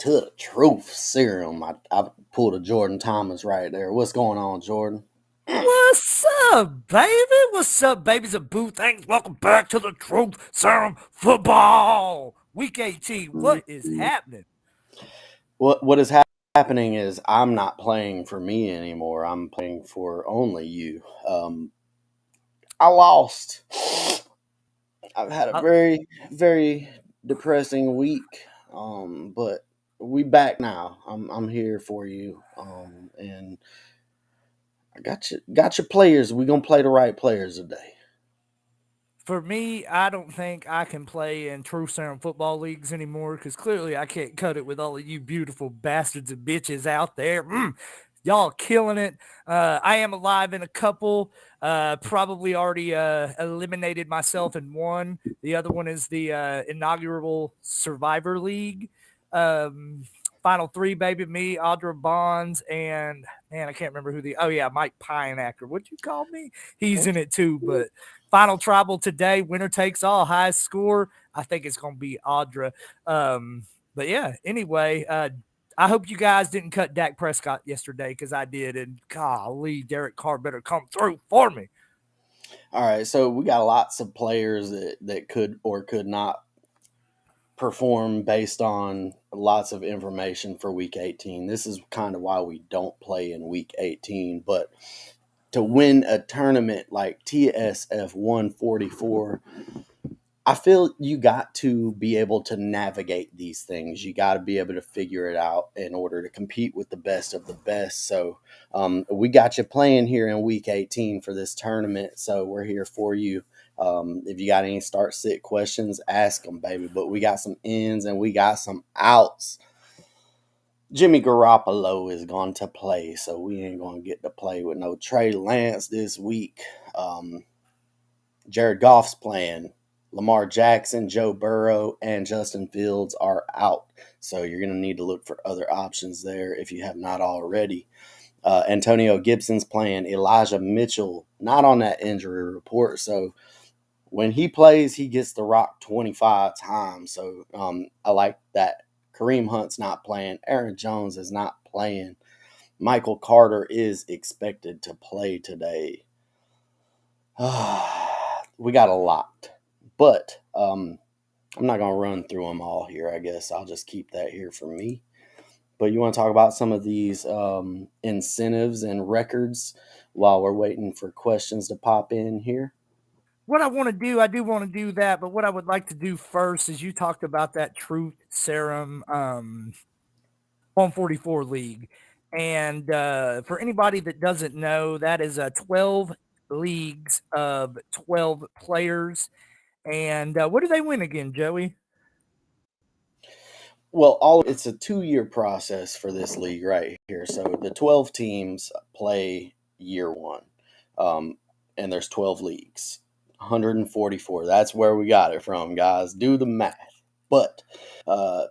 to the truth serum. I pulled a Jordan Thomas right there. What's going on, Jordan? What's up, baby? What's up, babies of boo things? Welcome back to the Truth Serum Football. Week 18. What is happening? What is happening is I'm not playing for me anymore. I'm playing for only you. I lost. I've had a Uh, very depressing week. But we back now. I'm here for you. And I got your players. We gonna play the right players today. for me, I don't think I can play in True Serum football leagues anymore because clearly I can't cut it with all of you beautiful bastards and bitches out there. Y'all killing it. I am alive in a couple. Probably already eliminated myself in one. The other one is the inaugural Survivor League. Um, Final three, baby, me, Audra Bonds, and man, I can't remember who Mike Pineacker. What'd you call me? He's in it too. But final tribal today, winner takes all, highest score. I think it's gonna be Audra. But yeah, anyway, I hope you guys didn't cut Dak Prescott yesterday because I did, and golly, Derek Carr better come through for me. All right, so we got lots of players that could or could not perform based on lots of information for week 18. This is kind of why we don't play in week 18, but to win a tournament like TSF 144, I feel you got to be able to navigate these things. You got to be able to figure it out in order to compete with the best of the best. So we got you playing here in week 18 for this tournament. So we're here for you. If you got any start sit questions, ask them, baby. But we got some ins and we got some outs. Jimmy Garoppolo is going to play, so we ain't going to get to play with no Trey Lance this week. Jared Goff's playing. Lamar Jackson, Joe Burrow, and Justin Fields are out. So you're going to need to look for other options there if you have not already. Antonio Gibson's playing. Elijah Mitchell, not on that injury report. So when he plays, he gets the rock 25 times. So I like that. Kareem Hunt's not playing. Aaron Jones is not playing. Michael Carter is expected to play today. We got a lot, but I'm not going to run through them all here. I guess I'll just keep that here for me. But you want to talk about some of these incentives and records while we're waiting for questions to pop in here? What I want to do, I do want to do that, but what I would like to do first is you talked about that Truth Serum 144 League. And for anybody that doesn't know, that is 12 leagues of 12 players. And what do they win again, Joey? Well, it's a 2-year process for this league right here. So the 12 teams play year one, and there's 12 leagues, 144. That's where we got it from, guys. Do the math. But uh,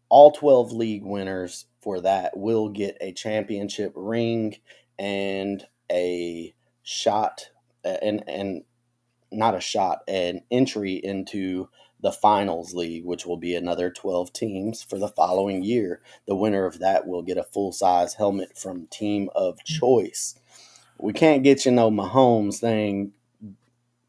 all 12 league winners for that will get a championship ring and a shot, and not a shot, an entry into the finals league, which will be another 12 teams for the following year. The winner of that will get a full size helmet from team of choice. We can't get you no Mahomes thing,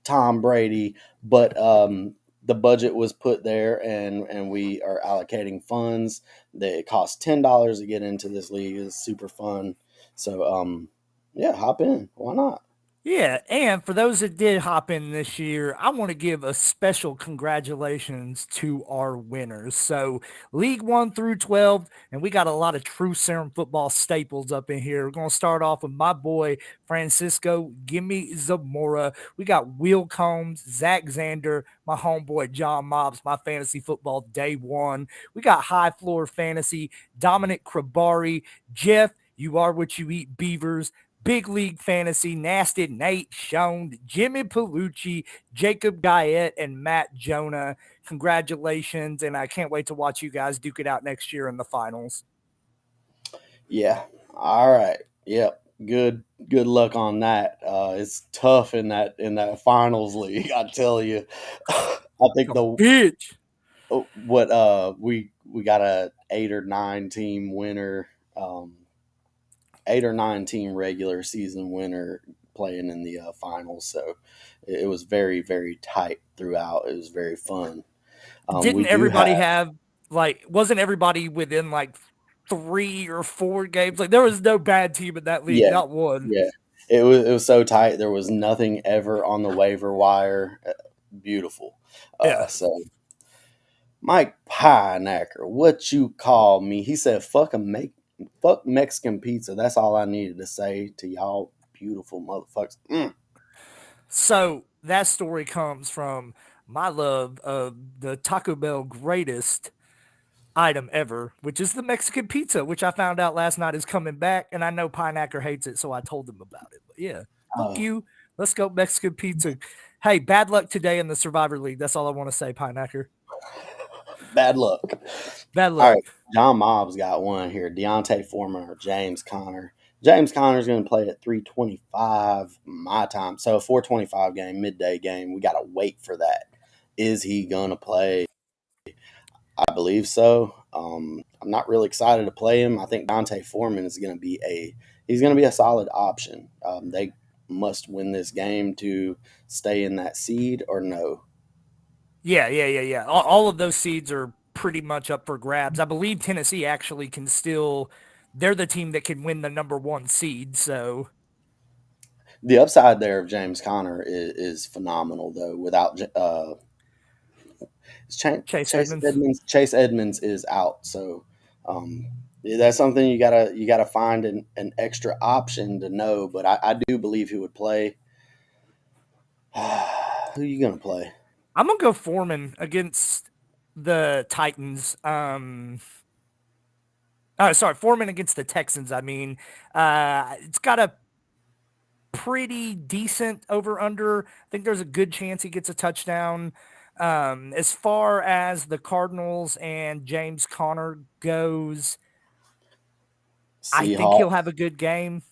Tom Brady, but the budget was put there, and we are allocating funds. It costs $10 to get into this league. It's super fun. So yeah, hop in. Why not? Yeah, and for those that did hop in this year, I want to give a special congratulations to our winners. So, League 1 through 12, and we got a lot of true serum football staples up in here. We're going to start off with my boy, Francisco Gimme Zamora. We got Will Combs, Zach Zander, my homeboy, John Mobbs, my fantasy football day one. We got High Floor Fantasy, Dominic Krabari, Jeff, you are what you eat, Beavers. Big League Fantasy, Nasty Nate Schoen, Jimmy Palucci, Jacob Guyette, and Matt Jonah. Congratulations, and I can't wait to watch you guys duke it out next year in the finals. Yeah. All right. Yep. Good luck on that. It's tough in that finals league. I tell you. I think A the bitch. what we got a 8 or 9 team winner, 8 or 9 team regular season winner playing in the finals. So it was very, very tight throughout. It was very fun. We Didn't do everybody have, have like? Wasn't everybody within like 3 or 4 games? Like there was no bad team in that league, yeah, not one. yeah. It was so tight. There was nothing ever on the waiver wire. Beautiful. Yeah. So Mike Pienacker, what you call me? He said, fuck Mexican pizza." That's all I needed to say to y'all, beautiful motherfuckers. So that story comes from my love of the Taco Bell greatest item ever, which is the Mexican pizza, which I found out last night is coming back. And I know Pineacker hates it, so I told him about it. But yeah, fuck Uh, you. Let's go Mexican pizza. Hey, bad luck today in the Survivor League. That's all I want to say, Pineacker. Bad luck. Bad All luck. right, John Mobb's got one here. Deontay Foreman or James Conner. James Conner's going to play at 3:25 my time. So a 4:25 game, midday game. We got to wait for that. Is he going to play? I believe so. I'm not really excited to play him. I think Dante Foreman is going to be a solid option. They must win this game to stay in that seed or no. Yeah. All of those seeds are pretty much up for grabs. I believe Tennessee actually can still, they're the team that can win the number one seed. So The upside there of James Conner is phenomenal, though. Without Chase Chase Edmonds. Edmonds, Chase Edmonds is out, so um, that's something you gotta find an extra option to know. But I do believe he would play. Who are you gonna play? I'm gonna go Foreman against the Titans. Oh, sorry, Foreman against the Texans. I mean, it's got a pretty decent over under. I think there's a good chance he gets a touchdown. As far as the Cardinals and James Conner goes, I think he'll Seahawks. have a good game.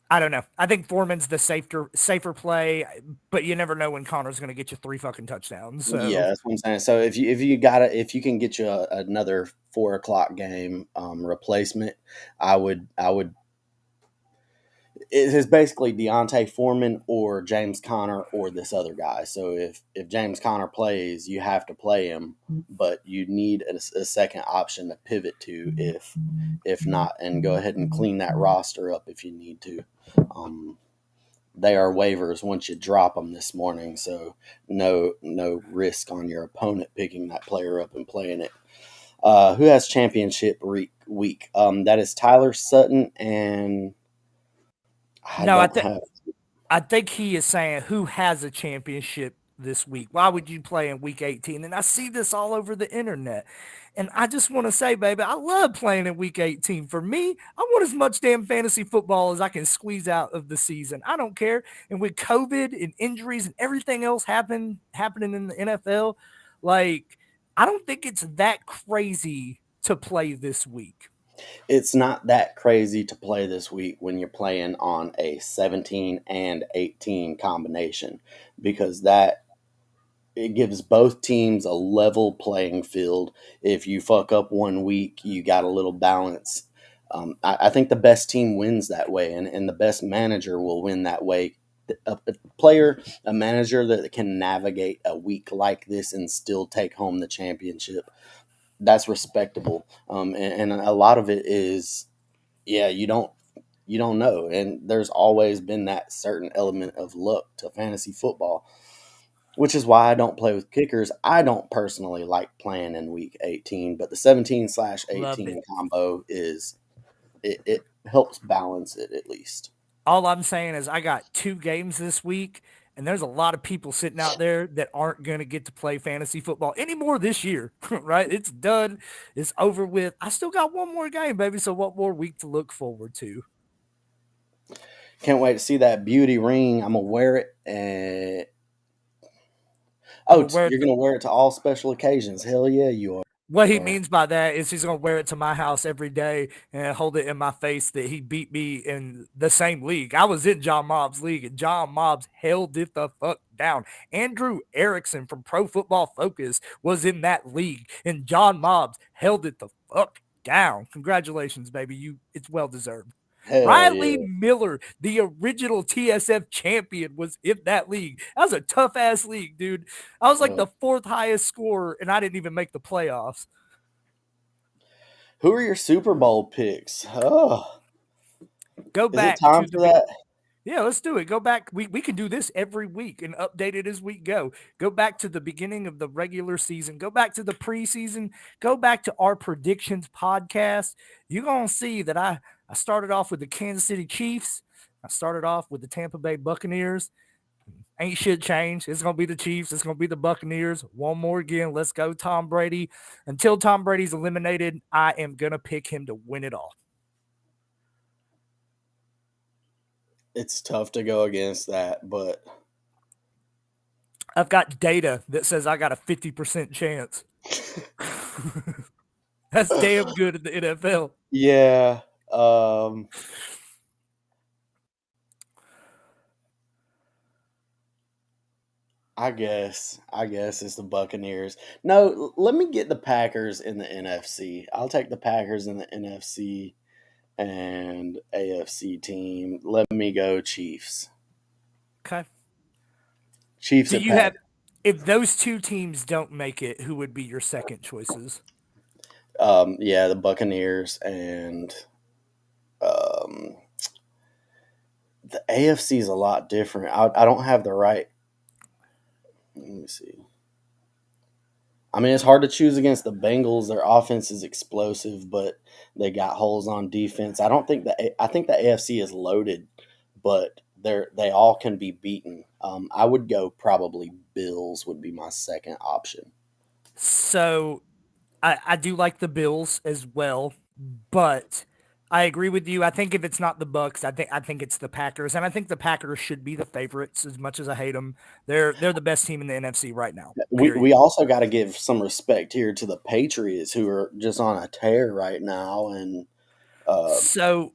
I don't know. I think Foreman's the safer play, but you never know when Connor's going to get you three fucking touchdowns. So Yeah, that's what I'm saying. So if you can get you another 4 o'clock game replacement, I would. It is basically Deontay Foreman or James Conner or this other guy. So if James Conner plays, you have to play him, but you need a second option to pivot to if not, and go ahead and clean that roster up if you need to. Um, they are waivers once you drop them this morning, so no risk on your opponent picking that player up and playing it. Who has championship week? That is Tyler Sutton, and I no, don't have. I think he is saying who has a championship this week. Why would you play in week 18? And I see this all over the internet. And I just want to say, baby, I love playing in week 18. For me, I want as much damn fantasy football as I can squeeze out of the season. I don't care. And with COVID and injuries and everything else happening in the NFL, like I don't think it's that crazy to play this week. It's not that crazy to play this week when you're playing on a 17 and 18 combination because that it gives both teams a level playing field. If you fuck up one week, you got a little balance. I think the best team wins that way, and the best manager will win that way. A manager that can navigate a week like this and still take home the championship, that's respectable. And a lot of it is, yeah, you don't know, and there's always been that certain element of luck to fantasy football, which is why I don't play with kickers. I don't personally like playing in week 18, but the 17 slash Love 18 it. combo it helps balance it at least. All I'm saying is I got 2 games this week, and there's a lot of people sitting out there that aren't going to get to play fantasy football anymore this year, right? It's done. It's over with. I still got one more game, baby. So what more week to look forward to? Can't wait to see that beauty ring. I'm gonna wear it, and I'm aware you're gonna wear it to all special occasions. Hell yeah, you are. What he Yeah. means by that is he's gonna wear it to my house every day and hold it in my face that he beat me in the same league. I was in John Mobb's league, and John Mobb's held it the fuck down. Andrew Erickson from Pro Football Focus was in that league, and John Mobb's held it the fuck down. Congratulations, baby. It's well deserved. Hell Riley yeah. Miller, the original TSF champion, was in that league. That was a tough ass league, dude. I was like Uh, the fourth highest scorer, and I didn't even make the playoffs. who are your Super Bowl picks? Oh, Go is it back time to the for that? yeah, let's do it. Go back. We can do this every week and update it as we go. Go back to the beginning of the regular season. Go back to the preseason. Go back to our predictions podcast. You're gonna see that I started off with the Kansas City Chiefs. I started off with the Tampa Bay Buccaneers. Ain't shit changed. It's gonna be the Chiefs. It's gonna be the Buccaneers. One more again. Let's go, Tom Brady. Until Tom Brady's eliminated, I am gonna pick him to win it all. It's tough to go against that, but I've got data that says I got a 50% chance. That's damn good in the NFL. yeah. Um, I guess it's the Buccaneers. No, let me get the Packers in the NFC. I'll take the Packers in the NFC and AFC team. Let me go Chiefs. Okay. Chiefs Do at you have, Packers. if those two teams don't make it, who would be your second choices? Yeah, the Buccaneers and um, the AFC is a lot different. I don't have the right. Let me see. I mean, it's hard to choose against the Bengals. Their offense is explosive, but they got holes on defense. I think the AFC is loaded, but they all can be beaten. I would go probably Bills would be my second option. So I do like the Bills as well, but I agree with you. I think if it's not the Bucks, I think it's the Packers, and I think the Packers should be the favorites. As much as I hate them, they're the best team in the NFC right now. We Period. also got to give some respect here to the Patriots, who are just on a tear right now, and uh, So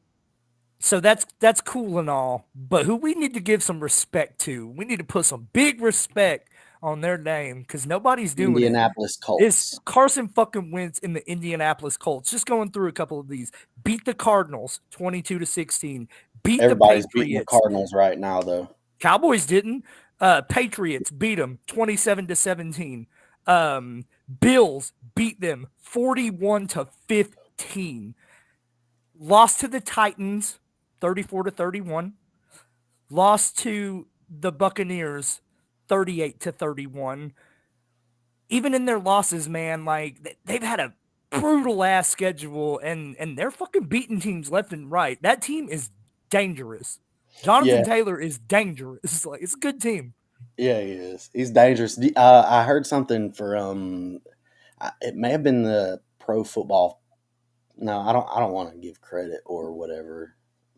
that's cool and all, but who we need to give some respect to, we need to put some big respect on their name because nobody's doing it. Indianapolis It's Colts. Carson fucking Wentz in the Indianapolis Colts. Just going through a couple of these. Beat the Cardinals 22-16. Beat the Everybody's beating the Patriots. Cardinals right now, though. Cowboys didn't. Patriots beat them 27-17. Bills beat them 41-15. Lost to the Titans 34-31. Lost to the Buccaneers 38-31. Even in their losses, man, like they've had a brutal ass schedule, and they're fucking beating teams left and right. That team is dangerous. Yeah, Jonathan Taylor is dangerous. Like it's a good team. yeah, he is. He's dangerous. I heard something for it may have been the Pro Football. No, I don't want to give credit or whatever.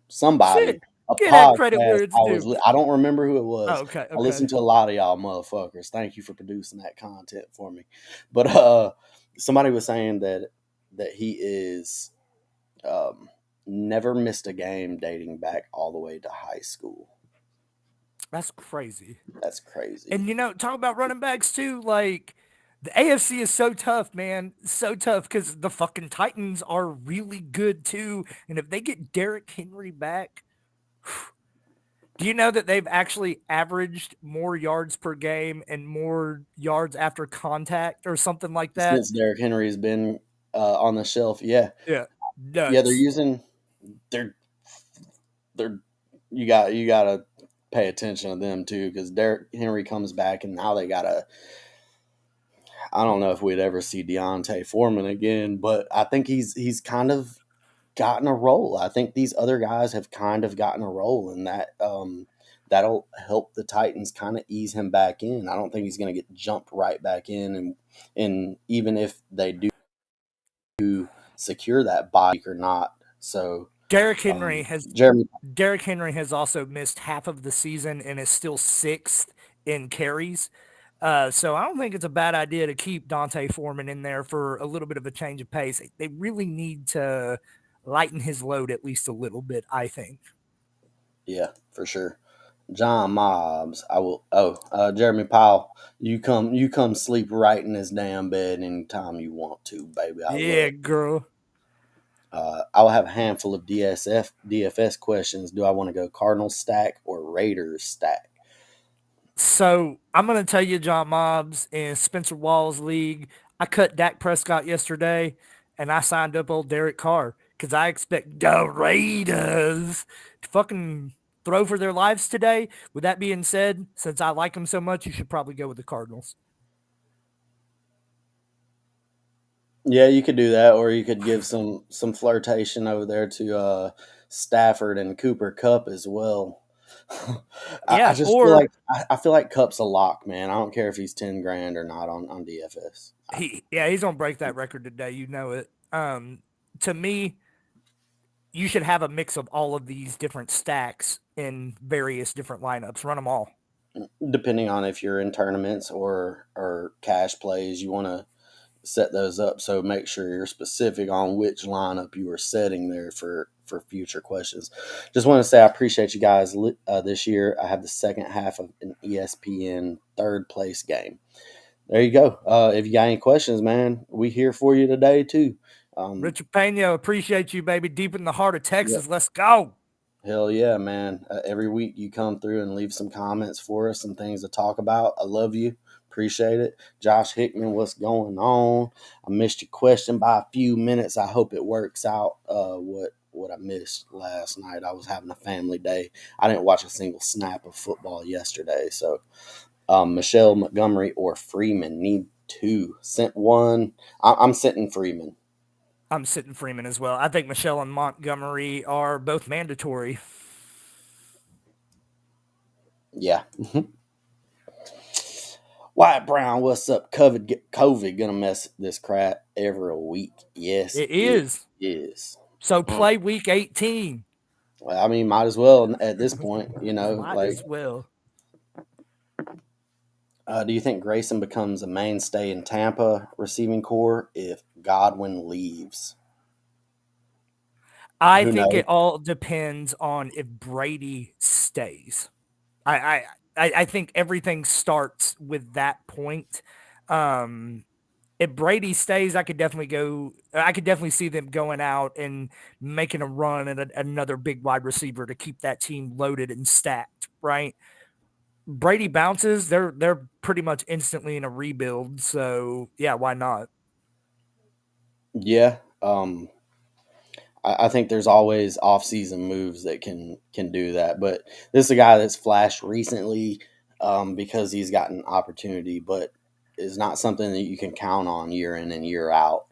Somebody, Shit. a Get that credit podcast. where it's due. I don't remember who it Oh, was. okay, I okay. listened to a lot of y'all motherfuckers. Thank you for producing that content for me. But somebody was saying that he is um, never missed a game dating back all the way to high school. That's crazy. That's crazy. And talk about running backs too. Like the AFC is so tough, man. So tough because the fucking Titans are really good too. And if they get Derrick Henry back, do you know that they've actually averaged more yards per game and more yards after contact or something like that? Since Derrick Henry's been on the shelf, yeah, Yeah. yeah, they're Nuts. using they're they're you gotta pay attention to them too because Derrick Henry comes back and now they gotta. I don't know if we'd ever see Deontay Foreman again, but I think he's kind of gotten a role. I think these other guys have kind of gotten a role, and that'll help the Titans kind of ease him back in. I don't think he's going to get jumped right back in, and even if they do secure that bye week or not, so Derrick Henry has Jeremy, Derrick Henry has also missed half of the season and is still sixth in carries. So I don't think it's a bad idea to keep Deontay Foreman in there for a little bit of a change of pace. They really need to lighten his load at least a little bit, I think. Yeah, for sure. John Mobbs, I will. Oh, Jeremy Powell, you come sleep right in this damn bed anytime you want to, baby. I Yeah, love. girl. I'll have a handful of DFS questions. Do I want to go Cardinals stack or Raiders stack? So I'm gonna tell you, John Mobbs in Spencer Wall's league, I cut Dak Prescott yesterday, and I signed up old Derek Carr because I expect the Raiders to fucking throw for their lives today. With that being said, since I like them so much, you should probably go with the Cardinals. Yeah, you could do that, or you could give some flirtation over there to Stafford and Cooper Cup as well. I Yeah, just feel or like I feel like Cup's a lock, man. I don't care if he's 10 grand or not on DFS. he's gonna break that record today. You know it. To me, you should have a mix of all of these different stacks in various different lineups. Run them all. Depending on if you're in tournaments or cash plays, you want to set those up. So make sure you're specific on which lineup you are setting there for future questions. Just want to say I appreciate you guys this year. I have the second half of an ESPN third place game. There you go. If you got any questions, man, we here for you today too. Um, Richard Pena, appreciate you, baby. Deep in the heart of yep. Texas. Let's go. Hell yeah, man. Every week you come through and leave some comments for us and things to talk about. I love you. Appreciate it. Josh Hickman, what's going on? I missed your question by a few minutes. I hope it works out what I missed last night. I was having a family day. I didn't watch a single snap of football yesterday. So Michelle Montgomery or Freeman need two. Sent one. I'm sitting Freeman. I'm sitting Freeman as well. I think Michelle and Montgomery are both mandatory. Yeah. White Brown, what's up? COVID gonna mess this crap every week. Yes, It it is. is. So play week 18. Well, I mean, might as well at this point, you know. Might Like, as well. do you think Grayson becomes a mainstay in Tampa receiving core if Godwin leaves? I Who think knows? it all depends on if Brady stays. I I I think everything starts with that point. Um, if Brady stays, I could definitely go. I could definitely see them going out and making a run at another big wide receiver to keep that team loaded and stacked. Right? Brady bounces, they're pretty much instantly in a rebuild. So yeah, why not? Yeah. I think there's always off-season moves that can do that. But this is a guy that's flashed recently because he's gotten opportunity, but is not something that you can count on year in and year out.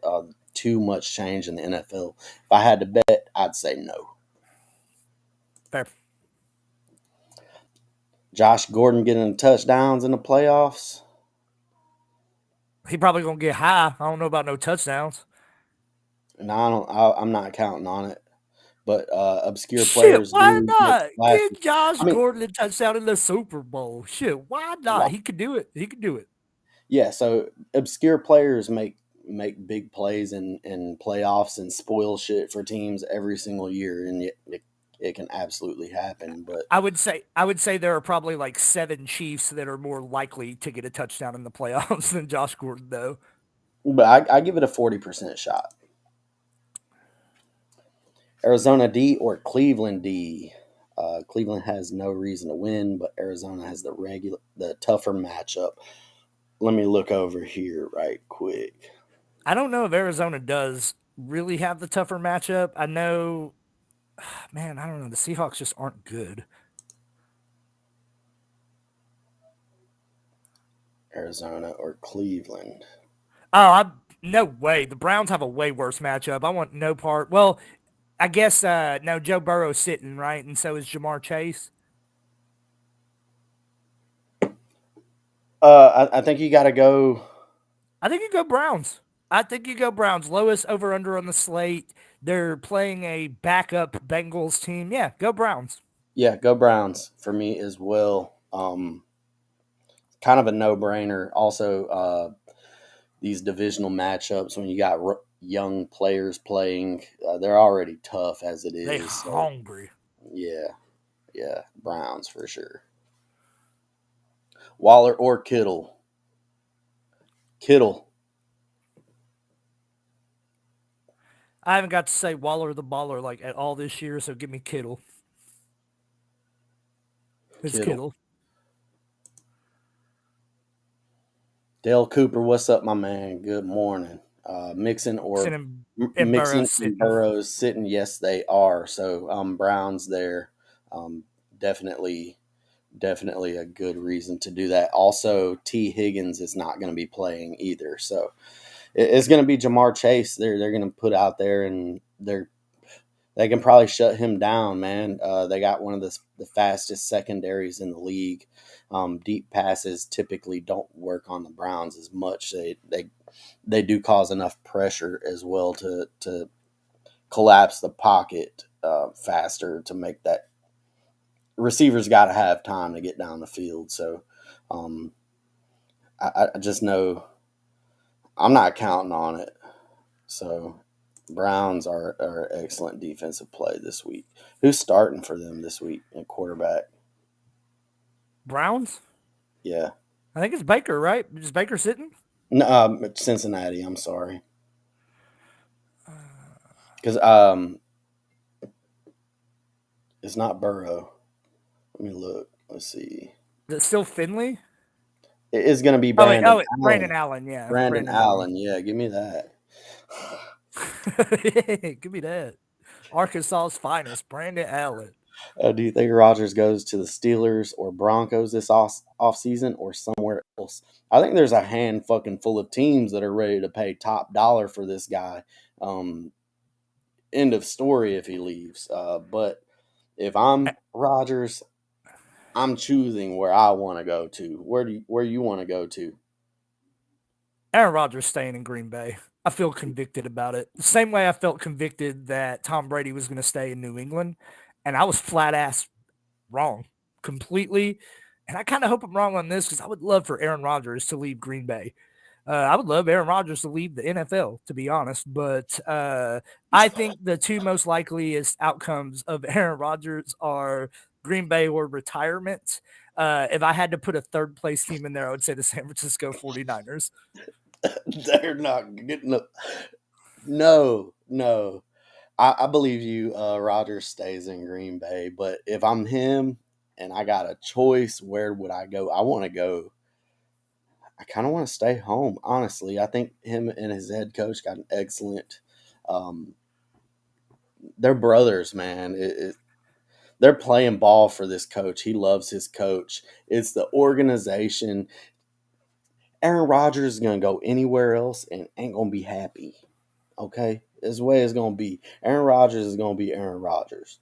Too much change in the NFL. If I had to bet, I'd say no. Fair. Josh Gordon getting touchdowns in the playoffs. He probably gonna get high. I don't know about no touchdowns. No, I'm not counting on it. But obscure Shit, players why do make not? flashes. Get Josh I mean, Gordon a touchdown in the Super Bowl. Shit, why not? He could do it. He could do it. yeah, so obscure players make big plays in playoffs and spoil shit for teams every single year, and it can absolutely happen. But I would say there are probably like 7 Chiefs that are more likely to get a touchdown in the playoffs than Josh Gordon, though. I give it a 40% shot. Arizona D or Cleveland D. Cleveland has no reason to win, but Arizona has the tougher matchup. Let me look over here right quick. I don't know if Arizona does really have the tougher matchup. I know, man, I don't know. The Seahawks just aren't good. Arizona or Cleveland. Oh, I no way. The Browns have a way worse matchup. I want no part. Well, I guess no. Joe Burrow's sitting right, and so is Jamar Chase. I think you got to go. I think you go Browns. I think you go Browns. Lowest over under on the slate. They're playing a backup Bengals team. Yeah, go Browns. Yeah, go Browns for me as well. kind of a no brainer. Also, these divisional matchups when you got young players playing, they're already tough as it They is. So hungry. yeah, yeah, Browns for sure. Waller or Kittle. Kittle. I haven't got to say Waller the baller like at all this year, so give me Kittle. It's Kittle. Kittle. Dale Cooper, what's up, my man? Good morning. Mixon or Send him and Burrow Mixon and sitting. Burrows sitting? Yes, they are. So Browns there. Um, definitely, definitely a good reason to do that. Also, T. Higgins is not going to be playing either. So it's going to be Jamar Chase. They're going to put out there, and they can probably shut him down, man. They got one of the fastest secondaries in the league. Deep passes typically don't work on the Browns as much. They do cause enough pressure as well to collapse the pocket faster to make that receivers got to have time to get down the field. So um, I just know I'm not counting on it. So Browns are excellent defensive play this week. Who's starting for them this week at quarterback? Browns? Yeah. I think it's Baker, right? Is Baker sitting? No, Cincinnati. I'm sorry, Uh, because it's not Burrow. Let me look. Let's see. is it still Finley? It is going to be Oh wait, Brandon Brandon Allen. Allen, yeah, Brandon Brandon Allen. Allen. Yeah, give me that. Give me that. Arkansas's finest, Brandon Allen. Do you think Rodgers goes to the Steelers or Broncos this off season or somewhere else? I think there's a hand fucking full of teams that are ready to pay top dollar for this guy. Um, End of story if he leaves. But if I'm Rodgers, I'm choosing where I want to go to. Where you want to go to? Aaron Rodgers staying in Green Bay. I feel convicted about it. The same way I felt convicted that Tom Brady was going to stay in New England, and I was flat ass wrong completely. And I kind of hope I'm wrong on this because I would love for Aaron Rodgers to leave Green Bay. I would love Aaron Rodgers to leave the NFL, to be honest. But I think the two most likeliest outcomes of Aaron Rodgers are Green Bay or retirement. If I had to put a third place team in there, I would say the San Francisco 49ers. They're not getting up. No, no. I believe you. Rodgers stays in Green Bay, but if I'm him and I got a choice, where would I go? I want to go. I kind of want to stay home. Honestly, I think him and his head coach got an excellent. Um, they're brothers, man. They're playing ball for this coach. He loves his coach. It's the organization. Aaron Rodgers is gonna go anywhere else and ain't gonna be happy. Okay, this way it's gonna be. Aaron Rodgers is gonna be Aaron Rodgers.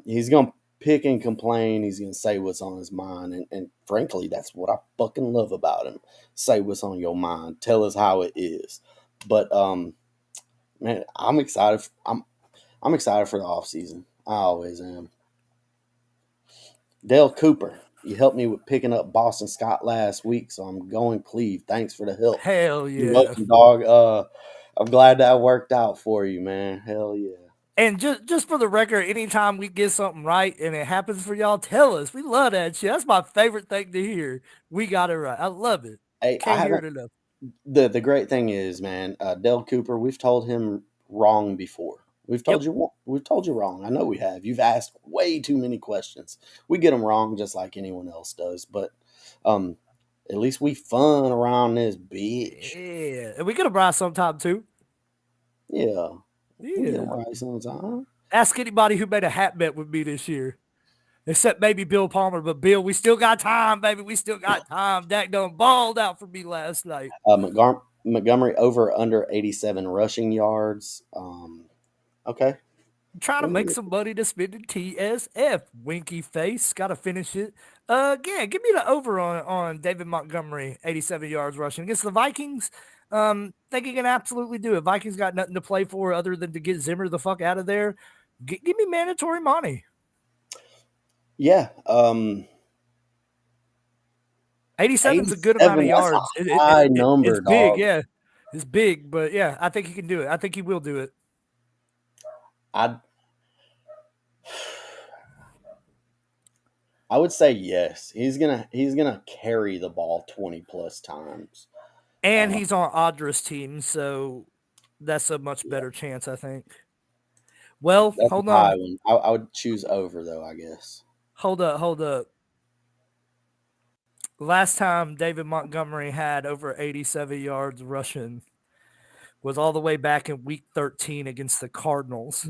He's gonna pick and complain. He's gonna say what's on his mind, and frankly, that's what I fucking love about him. Say what's on your mind. Tell us how it is. But man, I'm excited. I'm excited for the off season. I always am. Dale Cooper, you helped me with picking up Boston Scott last week, so I'm going Cleve. Thanks for the help. Hell You're yeah. welcome, dog. I'm glad that worked out for you, man. Hell yeah. And just for the record, anytime we get something right and it happens for y'all, tell us. We love that shit. That's my favorite thing to hear. We got it right. I love it. Hey, I Can't hear haven't. it enough. The great thing is, man, Dale Cooper. We've told him wrong before. Yep. We've told you wrong. I know we have. You've asked way too many questions. We get them wrong just like anyone else does. But um, at least we fun around this bitch. Yeah. And we get a brought sometime too. Yeah, we get them Yeah. right sometimes. Ask anybody who made a hat bet with me this year. Except maybe Bill Palmer, but Bill, we still got time, baby. We still got time. Dak done balled out for me last night. Montgomery over under 87 rushing yards. Okay. I'm trying to make some money to spend in TSF. Winky face. Gotta finish it. Yeah, give me the over on David Montgomery, 87 yards rushing against the Vikings. Think he can absolutely do it. Vikings got nothing to play for other than to get Zimmer the fuck out of there. Give me mandatory money. Yeah. 87's a good amount of 87, that's yards. a high It's number, big, dog. yeah. It's big, but yeah, I think he can do it. I think he will do it. I I would say yes. He's gonna carry the ball 20 plus times. And Uh, he's on Audra's team, so that's a much yeah, better chance, I think. Well, that's hold a high on. one. I would choose over though, I guess. Hold up, hold up. Last time David Montgomery had over 87 yards rushing was all the way back in week 13 against the Cardinals.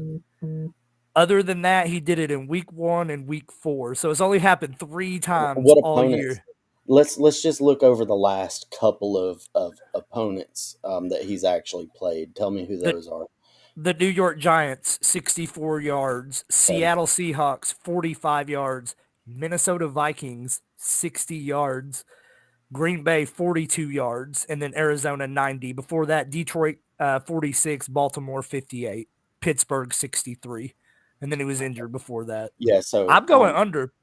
Other than that, he did it in week 1 and week 4. So it's only happened 3 times What all opponents? year. Let's just look over the last couple of opponents that he's actually played. Tell me who The those are. the New York Giants 64 yards, Okay. Seattle Seahawks 45 yards, Minnesota Vikings 60 yards, Green Bay 42 yards, and then Arizona 90. Before that, Detroit 46, Baltimore 58, Pittsburgh 63, and then he was injured before that. Yeah. So I'm going under.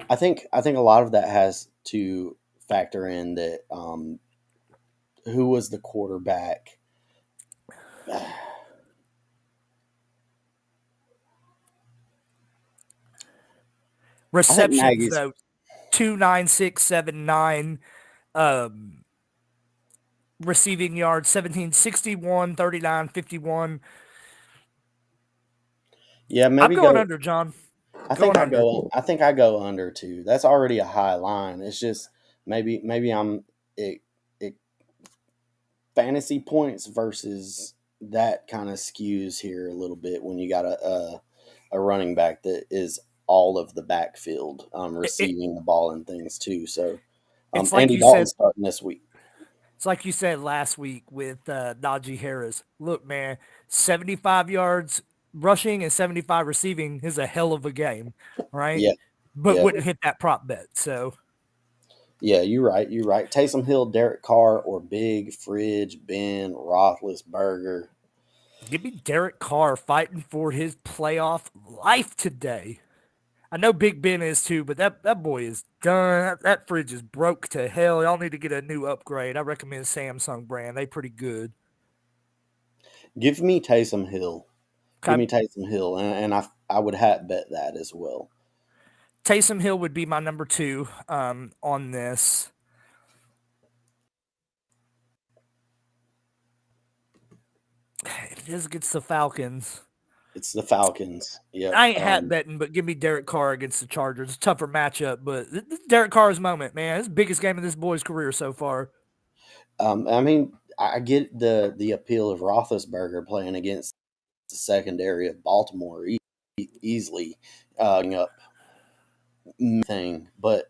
I think a lot of that has to factor in that who was the quarterback. I think Receptions Nagy's. though, 29679. Um, Receiving yards 17, 61, 39, 51. Yeah, I'm maybe going go. under, John. I think Going I under. go. I think I go under too. That's already a high line. It's just maybe I'm it fantasy points versus that kind of skews here a little bit when you got a running back that is all of the backfield, It, it, receiving the ball and things too. So it's like Andy you said. Dalton's starting this week. It's like you said last week with Najee Harris. Look, man, 75 yards rushing and 75 receiving is a hell of a game, right? Yeah, But yeah, wouldn't hit that prop bet. So yeah. You're right. You're right. Taysom Hill, Derek Carr, or Big Fridge Ben Roethlisberger. give me Derek Carr fighting for his playoff life today. I know Big Ben is too, but that boy is done. That fridge is broke to hell. Y'all need to get a new upgrade. I recommend Samsung brand. They pretty good. Give me Taysom Hill. Give Okay. me Taysom Hill, and I would hat bet that as well. Taysom Hill would be my number 2 on this. If it is against the Falcons, It's the Falcons. Yep. I ain't hat betting, but give me Derek Carr against the Chargers. It's a tougher matchup, but this is Derek Carr's moment, man. It's the biggest game of this boy's career so far. I mean, I get the appeal of Roethlisberger playing against the secondary of Baltimore easily, up thing, but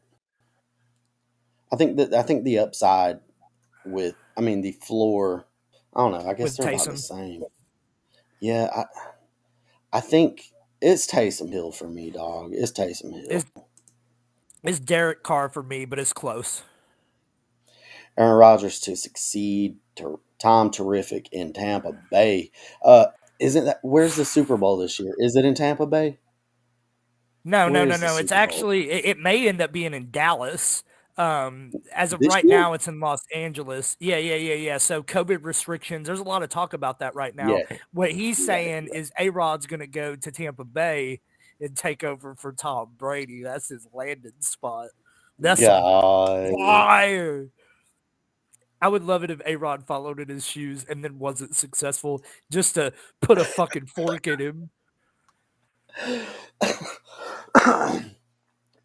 I think the upside the floor. I don't know. I guess With they're about the Taysom. same. Yeah, I think it's Taysom Hill for me, dog. It's Taysom Hill. It's, it's Derek Carr for me, but it's close. Aaron Rodgers to succeed. Tom terrific in Tampa Bay. Uh, isn't that where's the Super Bowl this year? Is it in Tampa Bay? No, no, Where no, is the no. It's Super Bowl actually it may end up being in Dallas. As of this right year? now, it's in Los Angeles. Yeah, yeah, yeah, yeah. So COVID restrictions. There's a lot of talk about that right now. Yeah, What he's yeah. saying is A Rod's going to go to Tampa Bay and take over for Tom Brady. That's his landing spot. That's some God. fire. I would love it if A Rod followed in his shoes and then wasn't successful just to put a fucking fork in him.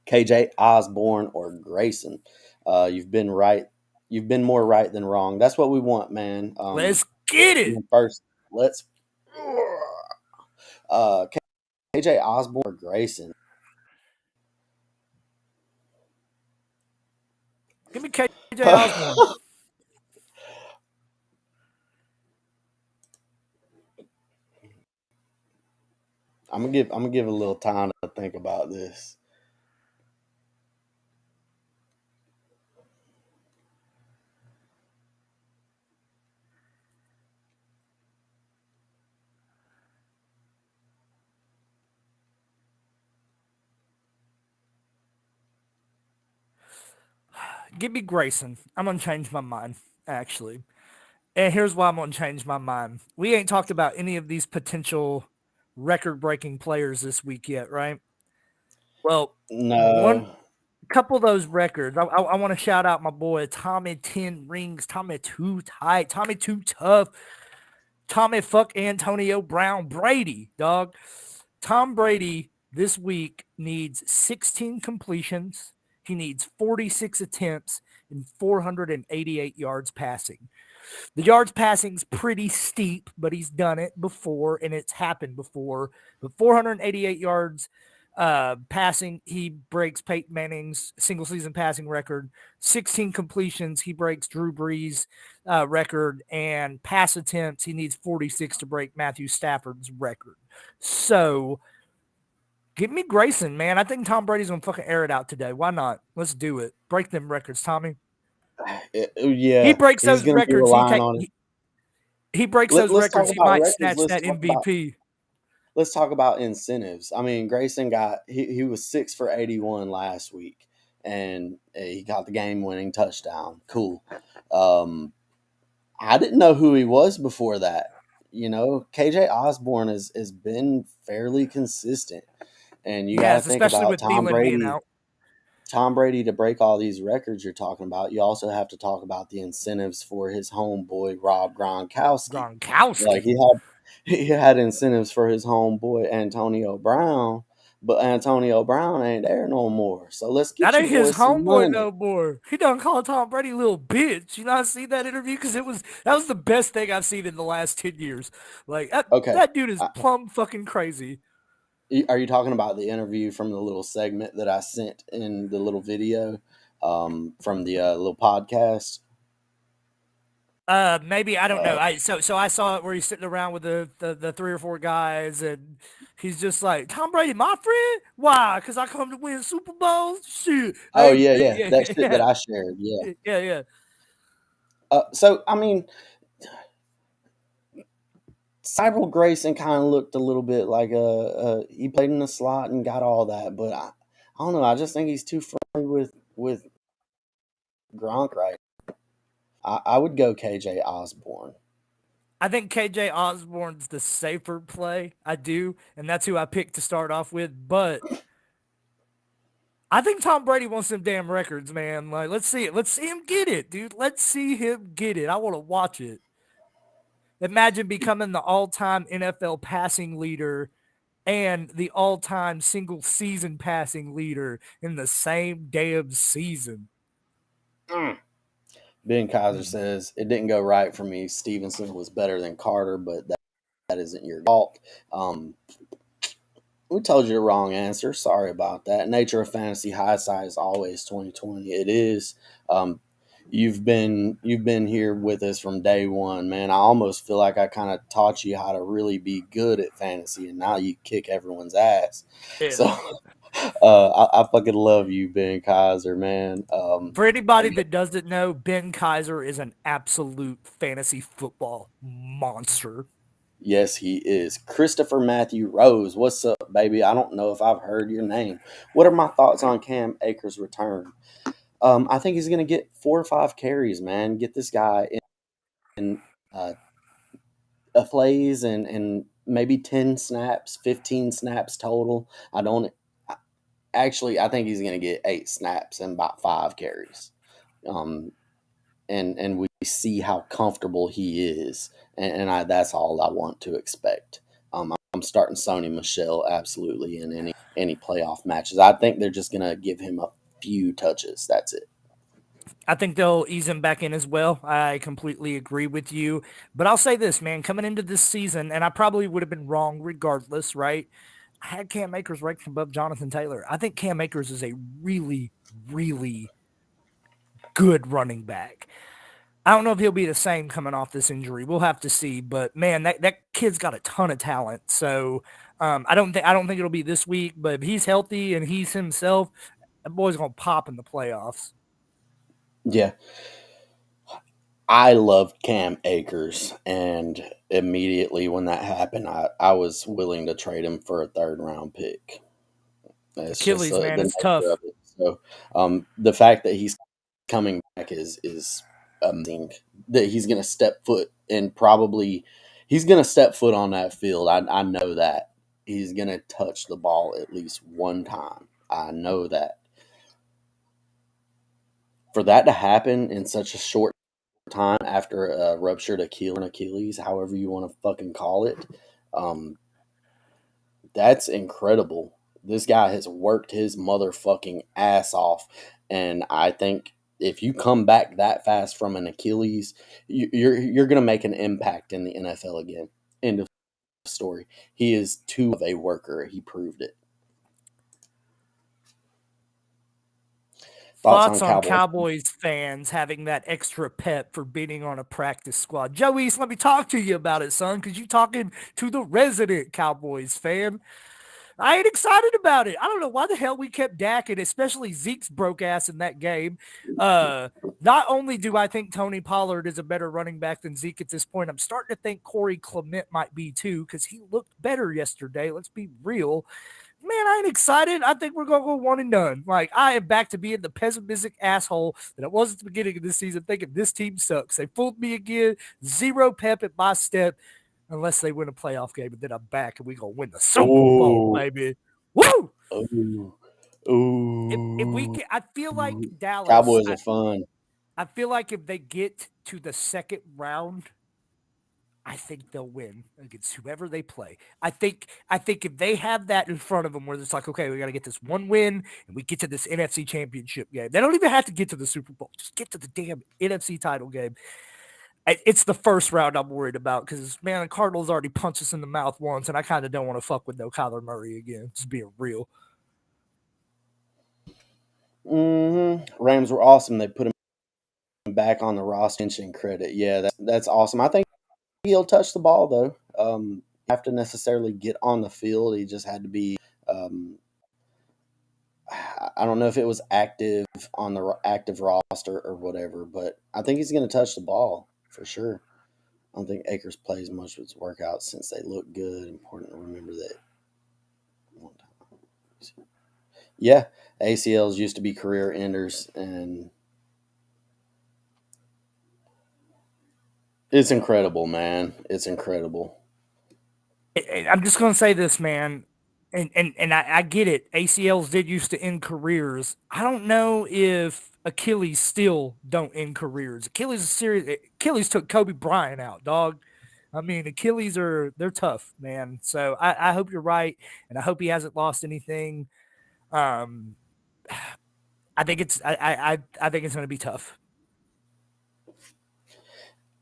KJ Osborne or Grayson. You've been right. You've been more right than wrong. That's what we want, man. Let's get it. First, let's uh, KJ Osborne or Grayson. Give me KJ Osborne. I'm gonna give a little time to think about this. Give me Grayson. I'm gonna change my mind, actually. And here's why I'm gonna change my mind. We ain't talked about any of these potential record-breaking players this week yet, right? Well, one No, couple of those records. I want to shout out my boy Tommy 10 Rings, Tommy Too Tight, Tommy Too Tough, Tommy Fuck Antonio Brown, Brady, dog. Tom Brady this week needs 16 completions. He needs 46 attempts and 488 yards passing. The yards passing's pretty steep, but he's done it before and it's happened before. But 488 yards passing, he breaks Peyton Manning's single season passing record. 16 completions, he breaks Drew Brees' record. And pass attempts, he needs 46 to break Matthew Stafford's record. So give me Grayson, man. I think Tom Brady's gonna fucking air it out today. Why not? Let's do it. Break them records, Tommy. He yeah, breaks he's those going to be records. He relying take on it. he breaks those Let's talk records. He about might records. snatch that MVP. Let's talk about incentives. I mean, Grayson he was 6 for 81 last week, and he got the game winning touchdown. Cool. I didn't know who he was before that. KJ Osborne has been fairly consistent, and you got to Yes, think especially about with Tom Thielen being Brady. out. Tom Brady to break all these records you're talking about. You also have to talk about the incentives for his homeboy Rob Gronkowski. Like Gronkowski. he had incentives for his homeboy Antonio Brown, but Antonio Brown ain't there no more. So let's That get you ain't his boys some homeboy money. no more. He done called Tom Brady little bitch. You not see that interview? Because that was the best thing I've seen in the last 10 years. Like Okay. that dude is plumb fucking crazy. Are you talking about the interview from the little segment that I sent in the little video from the little podcast? Maybe I don't know. Uh, So I saw it where he's sitting around with the three or four guys, and he's just like Tom Brady, my friend. Why? Because I come to win Super Bowls. Shit. oh Hey, yeah, yeah, yeah, that shit that yeah, I shared. Yeah. yeah, yeah. So I mean, Cyril Grayson kind of looked a little bit like he played in the slot and got all that, but I don't know. I just think he's too friendly with Gronk right. I would go KJ Osborne. I think KJ Osborne's the safer play. I do, and that's who I picked to start off with. But I think Tom Brady wants some damn records, man. Like, let's see it. Let's see him get it, dude. Let's see him get it. I want to watch it. Imagine becoming the all-time NFL passing leader and the all-time single season passing leader in the same damn season. Mm. Ben Kaiser Mm. says it didn't go right for me. Stevenson was better than Carter, but that isn't your fault. We told you the wrong answer. Sorry about that. Nature of fantasy hindsight is always 2020. It is. Um, you've been here with us from day one, man. I almost feel like I kind of taught you how to really be good at fantasy, and now you kick everyone's ass. Yeah. So I fucking love you, Ben Kaiser, man. For anybody And that doesn't know, Ben Kaiser is an absolute fantasy football monster. yes, he is. Christopher Matthew Rose, what's up, baby? I don't know if I've heard your name. What are my thoughts on Cam Akers' return? I think he's going to get 4 or 5 carries, man. Get this guy in plays and maybe 10 snaps, 15 snaps total. I don't actually, I think he's going to get 8 snaps and about 5 carries. Um, and we see how comfortable he is. And that's all I want to expect. I'm starting Sony Michelle absolutely in any playoff matches. I think they're just going to give him a few touches. That's it. I think they'll ease him back in as well. I completely agree with you. But I'll say this, man, coming into this season, and I probably would have been wrong regardless, right? I had Cam Akers ranked above Jonathan Taylor. I think Cam Akers is a really, really good running back. I don't know if he'll be the same coming off this injury. We'll have to see. But man, that kid's got a ton of talent. So I don't think it'll be this week, but if he's healthy and he's himself, that boy's gonna pop in the playoffs. Yeah. I loved Cam Akers, and immediately when that happened, I was willing to trade him for a third round pick. It's just Achilles, man, the it's nature tough. of it. So the fact that he's coming back is amazing. That he's going to step foot and probably he's going to step foot on that field. I know that he's going to touch the ball at least one time. I know that. For that to happen in such a short time after a ruptured Achilles, however you want to fucking call it, um, that's incredible. This guy has worked his motherfucking ass off, and I think if you come back that fast from an Achilles, you're gonna make an impact in the NFL again. End of story. He is too of a worker. He proved it. Thoughts on Thoughts on Cowboys? Cowboys fans having that extra pep for being on a practice squad? Joey, let me talk to you about it, son, because you talking to the resident Cowboys fan. I ain't excited about it. I don't know why the hell we kept Dak, and especially Zeke's broke ass in that game. Not only do I think Tony Pollard is a better running back than Zeke at this point, I'm starting to think Corey Clement might be too, because he looked better yesterday. Let's be real. Man, I ain't excited. I think we're gonna go one and done. Like, I am back to being the pessimistic asshole that I was at the beginning of this season, thinking this team sucks. They fooled me again. Zero pep at my step, unless they win a playoff game, and then I'm back and we gonna win the Super Bowl, Oh, baby. Woo! oh, If we oh. can, I feel like Dallas. Cowboys are fun. I feel like if they get to the second round, I think they'll win against whoever they play. I think if they have that in front of them where it's like, okay, we got to get this one win and we get to this NFC championship game. They don't even have to get to the Super Bowl. Just get to the damn NFC title game. It's the first round I'm worried about because, man, the Cardinals already punched us in the mouth once, and I kind of don't want to fuck with no Kyler Murray again, just being real. Rams were awesome. They put him back on the roster. And credit. Yeah, that's awesome. I think he'll touch the ball though. Have to necessarily get on the field. He just had to be. Um, I don't know if it was active on the active roster or whatever, but I think he's going to touch the ball for sure. I don't think Akers plays much of his workouts since they look good. Important to remember that. Yeah, ACLs used to be career enders, and it's incredible, man. It's incredible. I'm just gonna say this, man, and I get it. ACLs did used to end careers. I don't know if Achilles still don't end careers. Achilles is serious. Achilles took Kobe Bryant out, dog. I mean, Achilles they're tough, man. So I hope you're right, and I hope he hasn't lost anything. Um, I think I think it's gonna be tough.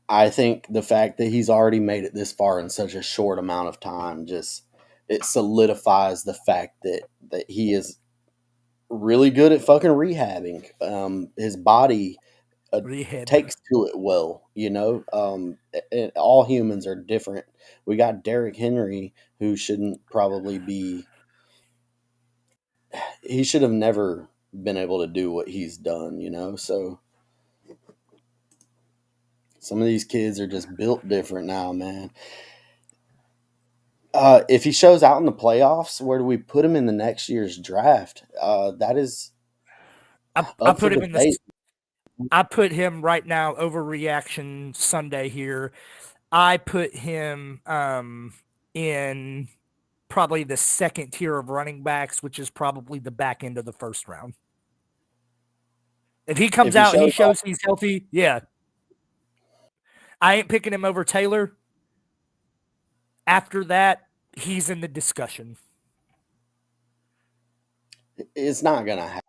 I think the fact that he's already made it this far in such a short amount of time just it solidifies the fact that he is really good at fucking rehabbing. His body Rehab. takes to it well, and all humans are different. We got Derrick Henry, who shouldn't probably be. He should have never been able to do what he's done, So some of these kids are just built different now, man. If he shows out in the playoffs, where do we put him in the next year's draft? That is I up for put him in the. debate. I put him right now overreaction Sunday here. I put him in probably the second tier of running backs, which is probably the back end of the first round. If he comes If he out and he shows off, shows he's healthy, yeah, I ain't picking him over Taylor. After that, he's in the discussion. it's not gonna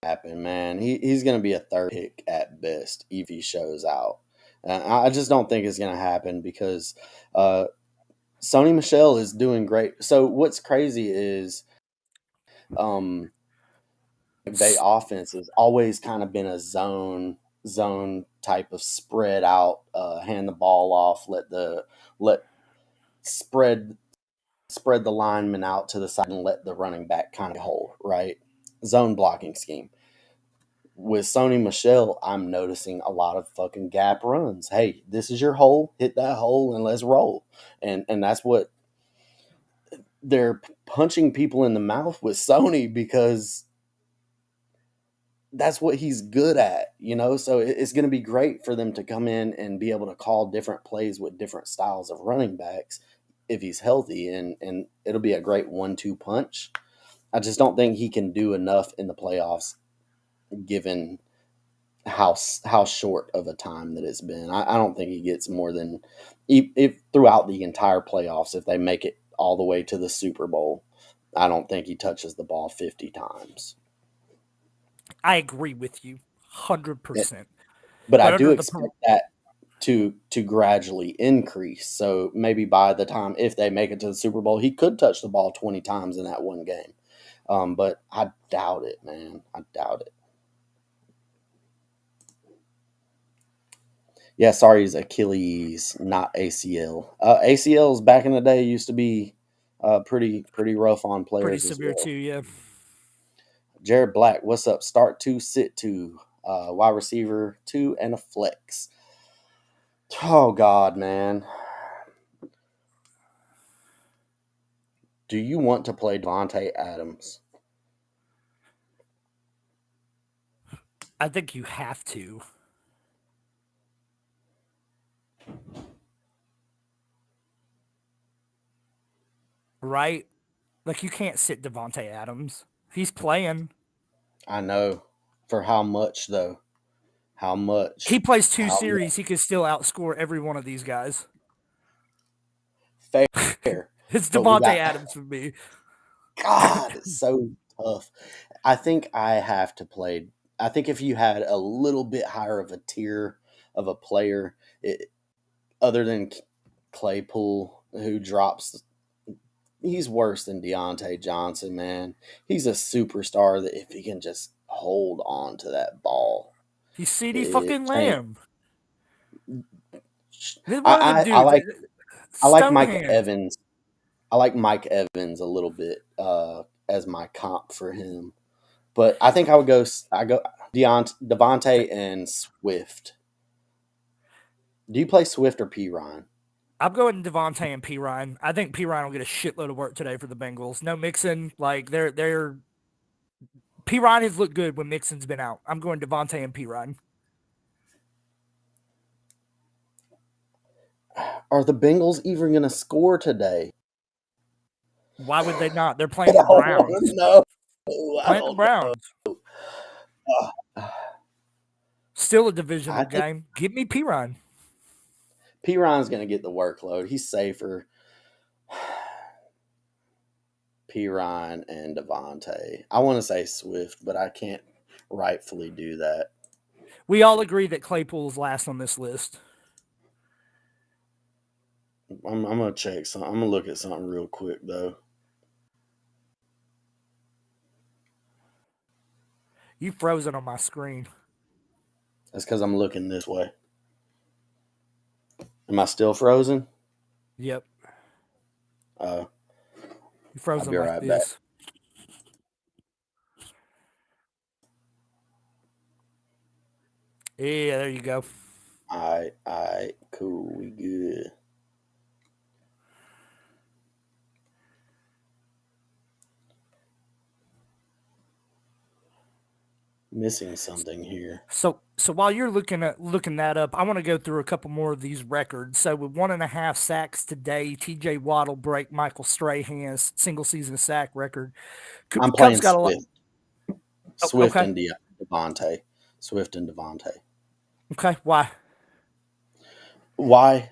happen, man. He's gonna be a third pick at best if he shows out. I just don't think it's gonna happen because uh, Sony Michel is doing great. So what's crazy is um, Bay offense has always kind of been a zone type of spread out, hand the ball off, let spread spread the lineman out to the side and let the running back kind of hold, right? Zone blocking scheme. With Sony Michel, I'm noticing a lot of fucking gap runs. Hey, this is your hole, hit that hole and let's roll. And that's what they're punching people in the mouth with Sony because that's what he's good at, So it's going to be great for them to come in and be able to call different plays with different styles of running backs if he's healthy, and it'll be a great 1-2 punch. I just don't think he can do enough in the playoffs, given how short of a time that it's been. I don't think he gets more than if throughout the entire playoffs, if they make it all the way to the Super Bowl, I don't think he touches the ball 50 times. I agree with you 100%. But I But do under the expect that to gradually increase. So maybe by the time, if they make it to the Super Bowl, he could touch the ball 20 times in that one game. But I doubt it, man. I doubt it. Yeah, sorry, it's Achilles, not ACL. ACLs back in the day used to be pretty rough on pretty players as severe too, well. yeah. Jared Black, what's up? Start 2, sit 2, wide receiver 2, and a flex. Oh God, man. Do you want to play Deontay Adams? I think you have to. Right? Like you can't sit Devontae Adams. If he's playing, I know. For how much though? How he much? plays 2 How series, he much? could still outscore every one of these guys. Fair. It's But we Devontae got Adams for me. God, it's so tough. I think I have to play. I think if you had a little bit higher of a tier of a player, other than Claypool, who drops, he's worse than Deontay Johnson, man. He's a superstar that if he can just hold on to that ball, He's CD it fucking change. Lamb. One of them I dudes. like Mike Stonehands. Evans. I like Mike Evans a little bit as my comp for him. But I think I would go. I go Devontae and Swift. Do you play Swift or P Ryan? I'm going Devontae and P Ryan. I think P Ryan will get a shitload of work today for the Bengals. No Mixon. Like they're P Ryan has looked good when Mixon's been out. I'm going Devontae and P Ryan. Are the Bengals even going to score today? Why would they not? They're I playing the don't Browns. know. I Playing the don't Browns. know. Still a I divisional think game. Give me P Ryan. P Ryan's going to get the workload. He's safer. P Ryan and Devontae. I want to say Swift, but I can't rightfully do that. We all agree that Claypool's last on this list. I'm gonna check something. I'm gonna look at something real quick though. You frozen on my screen. That's because I'm looking this way. Am I still frozen? Yep. Uh, You I'll frozen be like right back. this. Yeah, there you go. All right, cool, we good. Missing something here. So while you're looking that up, I want to go through a couple more of these records. So with 1.5 sacks today, T.J. Watt will break Michael Strahan's single season sack record. Cooper I'm Cup's playing got a lot. Swift, Oh, Swift okay, and Devontae, Swift and Devontae. okay. Why? Why?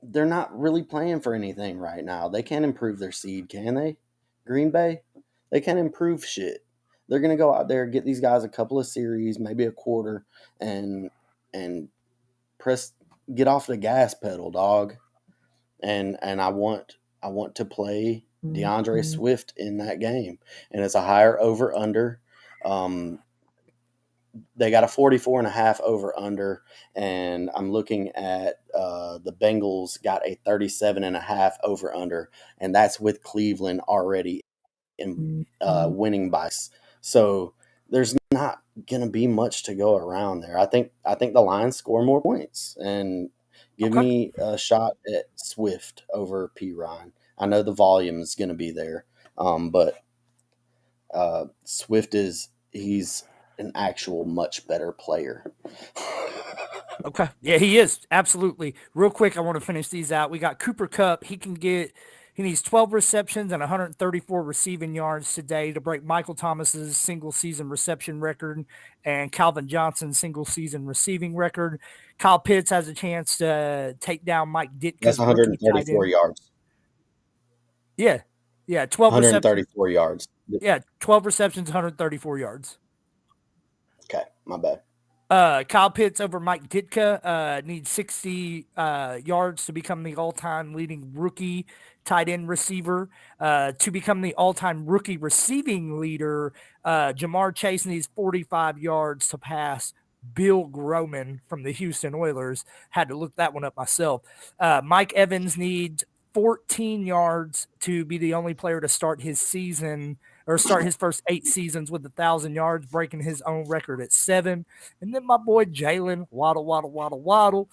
They're not really playing for anything right now. They can't improve their seed, can they? Green Bay, they can't improve shit. They're gonna go out there, get these guys a couple of series, maybe a quarter, and and press get off the gas pedal, dog. And I want to play DeAndre Swift in that game, and it's a higher over under. Um, they got a 44 and a half over under, and I'm looking at the Bengals got a 37 and a half over under, and that's with Cleveland already in winning by. So there's not gonna be much to go around there. I think the Lions score more points and give Okay. me a shot at Swift over P Ryan. I know the volume is gonna be there, but Swift he's an actual much better player. Okay. Yeah, he is. Absolutely. Real quick, I want to finish these out. We got Cooper Cup. He needs 12 receptions and 134 receiving yards today to break Michael Thomas's single season reception record and Calvin Johnson's single season receiving record. Kyle Pitts has a chance to take down Mike That's Ditka's rookie tight 134 end. yards. Yeah. Yeah. 12 receptions. 134 yards. Yeah. 12 receptions, 134 yards. Okay, my bad. Kyle Pitts over Mike Ditka needs 60 yards to become the all-time leading rookie tight end receiver. To become the all-time rookie receiving leader, Jamar Chase needs 45 yards to pass Bill Groman from the Houston Oilers. Had to look that one up myself. Mike Evans needs 14 yards to be the only player to start his season or start his first 8 seasons with 1,000 yards, breaking his own record at 7. And then my boy Jalen Waddle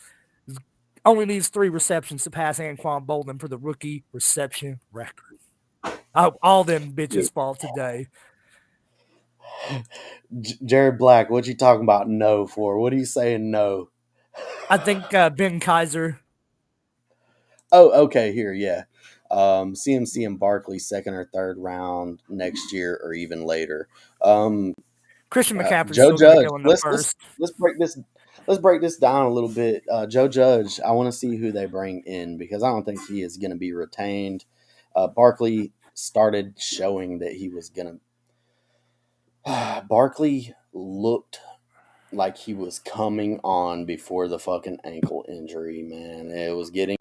only needs 3 receptions to pass Anquan Bolden for the rookie reception record. I hope all them Yeah. bitches fall today. Jared Black, what you talking about no for? What are you saying no? I think Ben Kaiser, Oh, okay, here, yeah. CMC and Barkley, second or third round next year or even later. Um, Christian McCaffrey's Joe still going to Judge, go in the let's first. let's break this. Let's break this down a little bit. Joe Judge, I want to see who they bring in because I don't think he is going to be retained. Barkley started showing that he was going to. Barkley looked like he was coming on before the fucking ankle injury, man. It was getting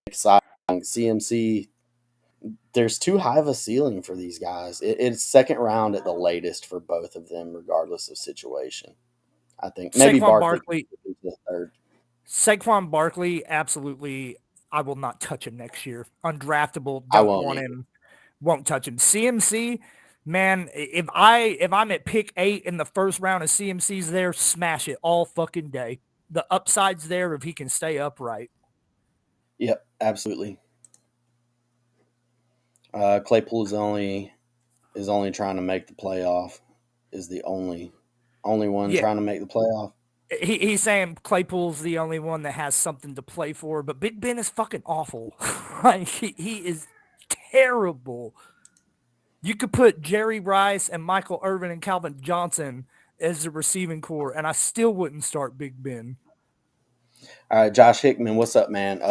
exciting. CMC, there's too high of a ceiling for these guys. It's second round at the latest for both of them, regardless of situation. I think maybe Saquon Barkley Barkley, is the third. Saquon Barkley, absolutely. I will not touch him next year. Undraftable. I Don't won't want either. him. Won't touch him. CMC, man, if I'm at pick 8 in the first round of CMC's there, smash it all fucking day. The upside's there if he can stay upright. Yep, absolutely. Claypool is only trying to make the playoff. Is the only one Yeah, trying to make the playoff. he's saying Claypool's the only one that has something to play for, but Big Ben is fucking awful. Like he is terrible. You could put Jerry Rice and Michael Irvin and Calvin Johnson as the receiving core, and I still wouldn't start Big Ben. All right, Josh Hickman, what's up, man?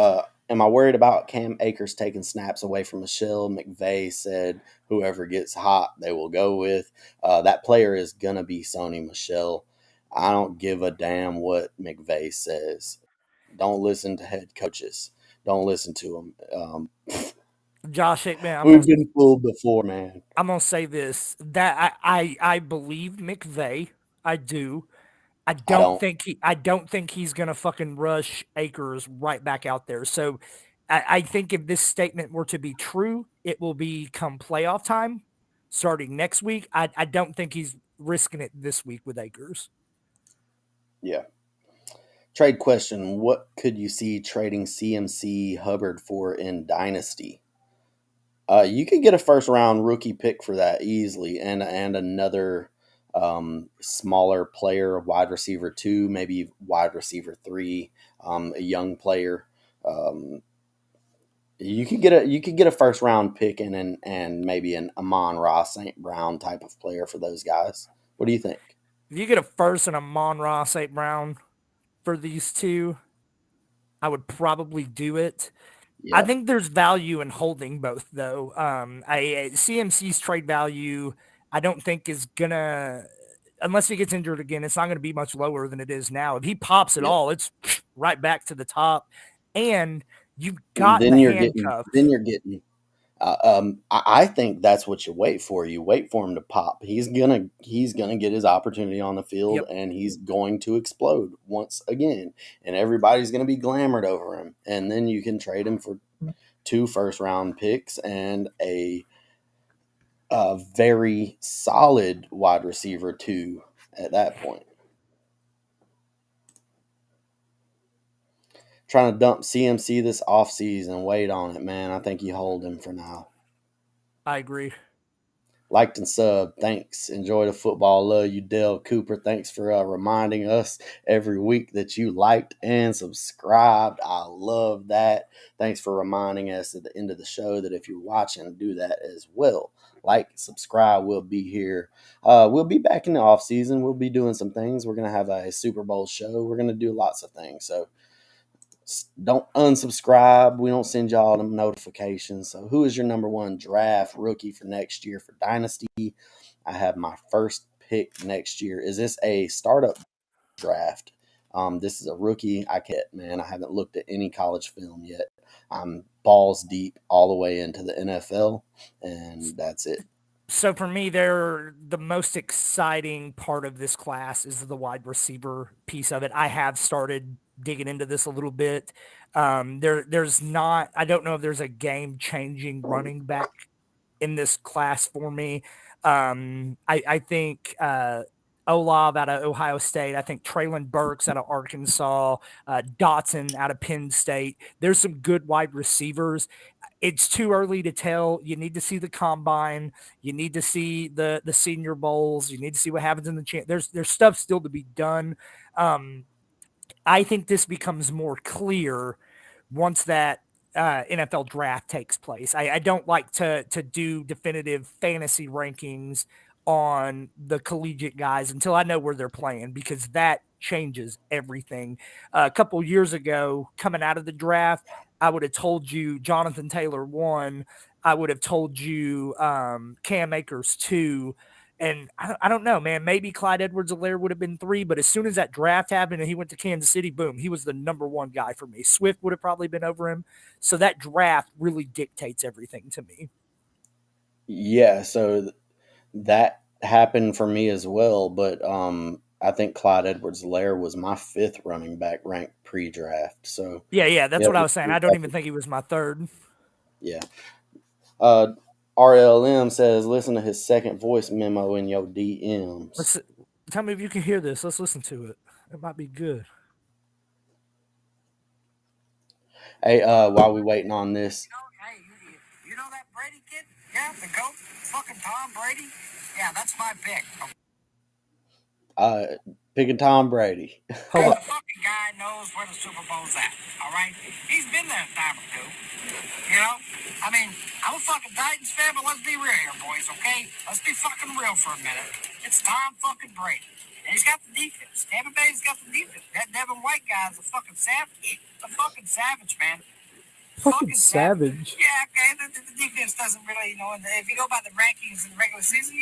Am I worried about Cam Akers taking snaps away from Michelle? McVay said whoever gets hot, they will go with. That player is gonna be Sony Michelle. I don't give a damn what McVay says. Don't listen to head coaches. Don't listen to them. Josh Hickman, We've been fooled before, man. I'm gonna say this that I believe McVay. I do. I don't. I don't think he's gonna fucking rush Akers right back out there. So I think if this statement were to be true, it will be come playoff time starting next week. I don't think he's risking it this week with Akers. Yeah. Trade question: what could you see trading CMC Hubbard for in Dynasty? You could get a first round rookie pick for that easily, and another smaller player, wide receiver 2, maybe wide receiver 3, a young player. Um, you could get a first round pick and maybe an Amon-Ra St. Brown type of player for those guys. What do you think? If you get a first and a Mon-Ra St. Brown for these two, I would probably do it. I Yep. think there's value in holding both, though. CMC's trade value, I don't think is gonna, unless he gets injured again, it's not gonna be much lower than it is now. If he pops at Yep. all, it's right back to the top. And you've And got the then you're getting handcuff. then you're getting I think that's what you wait for. You wait for him to pop. He's gonna get his opportunity on the field, Yep. and he's going to explode once again, and everybody's gonna be glamored over him. And then you can trade him for 2 first round picks and a very solid wide receiver too at that point. Trying to dump CMC this offseason. Wait on it, man. I think you hold him for now. I agree. Liked and sub. Thanks. Enjoy the football. Love you, Dale Cooper. Thanks for reminding us every week that you liked and subscribed. I love that. Thanks for reminding us at the end of the show that if you're watching, do that as well. Like, subscribe. We'll be here. We'll be back in the off season. We'll be doing some things. We're going to have a Super Bowl show. We're going to do lots of things. So don't unsubscribe. We don't send y'all them notifications. So who is your number one draft rookie for next year for Dynasty? I have my first pick next year. Is this a startup draft? This is a rookie. I haven't looked at any college film yet. I'm balls deep all the way into the NFL, and that's it. So for me, they're the most exciting part of this class is the wide receiver piece of it. I have started digging into this a little bit. There's not. I don't know if there's a game-changing running back in this class for me. I think Olav out of Ohio State. I think Traylon Burks out of Arkansas. Dotson out of Penn State. There's some good wide receivers. It's too early to tell. You need to see the combine. You need to see the Senior Bowls. You need to see what happens in the There's stuff still to be done. I think this becomes more clear once that NFL draft takes place. I don't like to do definitive fantasy rankings on the collegiate guys until I know where they're playing because that changes everything. A couple years ago, coming out of the draft, I would have told you Jonathan Taylor 1. I would have told you Cam Akers 2. And I don't know, man. Maybe Clyde Edwards-Helaire would have been 3, but as soon as that draft happened and he went to Kansas City, boom, he was the number 1 guy for me. Swift would have probably been over him. So that draft really dictates everything to me. Yeah, so that happened for me as well, but I think Clyde Edwards-Helaire was my 5th running back ranked pre-draft. So yeah, that's what I was saying. I don't even think he was my 3rd. Yeah. RLM says, listen to his second voice memo in your DMs. Tell me if you can hear this. Let's listen to it. It might be good. Hey, while we waiting on this. You know that Brady kid? Yeah, the GOAT? Fucking Tom Brady? Yeah, that's my pick. Picking Tom Brady. Hold The fucking guy knows where the Super Bowl's at, all right? He's been there a time or two. You know? I mean, I'm a fucking Titans fan, but let's be real here, boys, okay? Let's be fucking real for a minute. It's Tom fucking Brady. And he's got the defense. Tampa Bay's got the defense. That Devin White guy's a fucking savage. A fucking savage, man. Fucking savage. Yeah, okay. The defense doesn't really, if you go by the rankings in the regular season,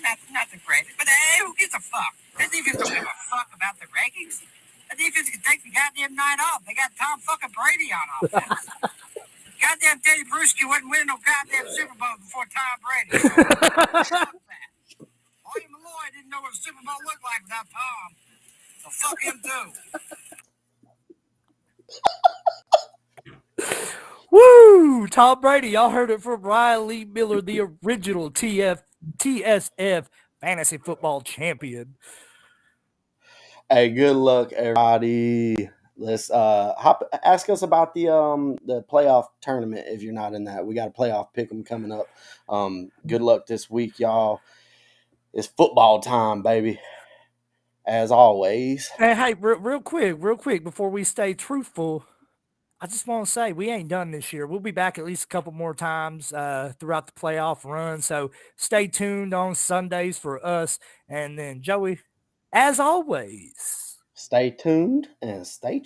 not the great. But hey, who gives a fuck? The defense don't give a fuck about the rankings. The defense can take the goddamn night off. They got Tom fucking Brady on offense. Goddamn Teddy Bruschi wasn't winning no goddamn Super Bowl before Tom Brady. So, fuck that. William Malloy didn't know what a Super Bowl looked like without Tom. So fuck him too. Woo! Tom Brady. Y'all heard it from Ryan Lee Miller, the original TSF fantasy football champion. Hey, good luck, everybody. Let's ask us about the playoff tournament if you're not in that. We got a playoff pick'em coming up. Good luck this week, y'all. It's football time, baby. As always. Hey, real quick, before we stay truthful, I just want to say we ain't done this year. We'll be back at least a couple more times throughout the playoff run. So stay tuned on Sundays for us. And then Joey, as always, stay tuned and stay